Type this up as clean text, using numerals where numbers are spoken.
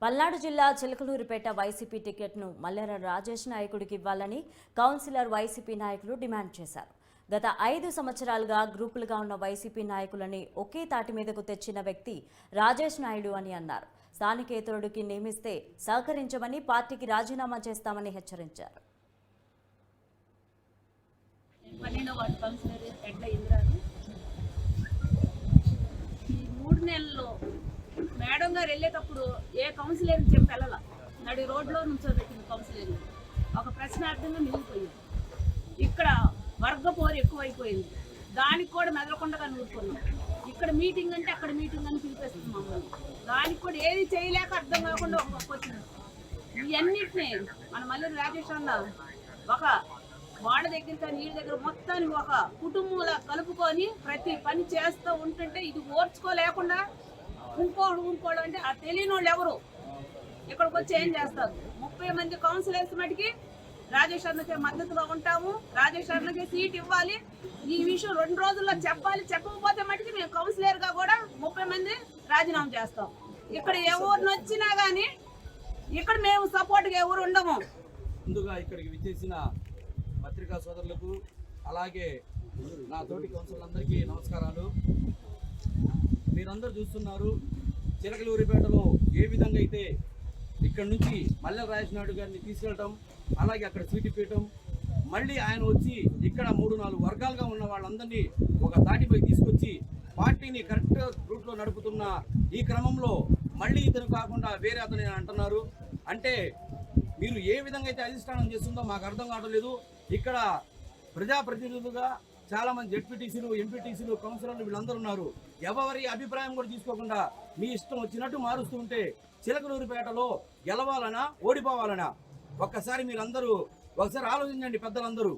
పల్నాడు జిల్లా చిలకలూరిపేట వైసీపీ టికెట్ను మల్లెర రాజేష్ నాయకుడికి ఇవ్వాలని కౌన్సిలర్ వైసీపీ నాయకులు డిమాండ్ చేశారు. గత 5 సంవత్సరాలుగా గ్రూపులుగా ఉన్న వైసీపీ నాయకులని ఒకే తాటి మీదకు తెచ్చిన వ్యక్తి రాజేష్ నాయుడు అని అన్నారు. స్థానికేతరుడికి నియమిస్తే సహకరించమని పార్టీకి రాజీనామా చేస్తామని హెచ్చరించారు. 12వ వార్డు కౌన్సిలర్ ఎడ్ల ఇంద్రాని ఈ 3 నెలల్లో మేడం గారు వెళ్ళేటప్పుడు ఏ కౌన్సిలర్ చెప్పి వెళ్ళాల నడి రోడ్లో నుంచోబెట్టింది కౌన్సిలర్. ఒక ప్రశ్నార్థంగా మిగిలిపోయింది. ఇక్కడ వర్గ పోరు ఎక్కువైపోయింది. దానికి కూడా మెదలకుండా నూరుకున్నాం. ఇక్కడ మీటింగ్ అంటే అక్కడ మీటింగ్ అని పిలిపేస్తుంది మమ్మల్ని. దానికి కూడా ఏది చేయలేక అర్థం కాకుండా వచ్చింది. ఇవన్నిటినీ మన మల్లెర రాజేష్ అన్న ఒక వాడ దగ్గర కానీ నీళ్ళ దగ్గర మొత్తానికి ఒక కుటుంబంలా కలుపుకొని ప్రతి పని చేస్తూ ఉంటుంటే ఇది ఓర్చుకోలేకుండా ఇంకోడు అంటే ఆ తెలియని వాళ్ళు ఎవరు ఇక్కడికి వచ్చి ఏం చేస్తారు. 30 మంది కౌన్సిలర్స్ మటుకి రాజేష్ అన్నకే మద్దతుగా ఉంటాము. రాజేష్ అన్నకే సీట్ ఇవ్వాలి. ఈ విషయం 2 రోజుల్లో చెప్పాలి. చెప్పకపోతే మటుకి మేము కౌన్సిలర్గా కూడా 30 మంది రాజీనామా చేస్తాం. ఇక్కడ ఎవరిని వచ్చినా కానీ ఇక్కడ మేము సపోర్ట్గా ఎవరు ఉండము. ముందుగా ఇక్కడికి విచ్చేసిన పత్రికా సోదరులకు అలాగే నా తోటి కౌన్సిలర్లందరికీ నమస్కారాలు. మీరందరూ చూస్తున్నారు చిలకలూరిపేటలో ఏ విధంగా అయితే ఇక్కడ నుంచి మల్లెర రాజేష్ నాయుడు గారిని తీసుకెళ్ళటం, అలాగే అక్కడ సీటు ఇవ్వటం, మళ్ళీ ఆయన వచ్చి ఇక్కడ 3-4 వర్గాలుగా ఉన్న వాళ్ళందరినీ ఒక తాటిపై తీసుకొచ్చి పార్టీని కరెక్ట్ రూట్లో నడుపుతున్న ఈ క్రమంలో మళ్ళీ ఇతను కాకుండా వేరే అతను అంటున్నారు. అంటే మీరు ఏ విధంగా అయితే అధిష్టానం చేస్తుందో మాకు అర్థం కావడం లేదు. ఇక్కడ ప్రజాప్రతినిధులుగా చాలామంది జెడ్పీటీసీలు, ఎంపీటీసీలు, కౌన్సిలర్లు వీళ్ళందరూ ఉన్నారు. ఎవరి అభిప్రాయం కూడా తీసుకోకుండా మీ ఇష్టం వచ్చినట్టు మారుస్తూ ఉంటే చిలకలూరిపేటలో గెలవాలనా ఓడిపోవాలనా ఒక్కసారి మీరందరూ ఒకసారి ఆలోచించండి. పెద్దలందరూ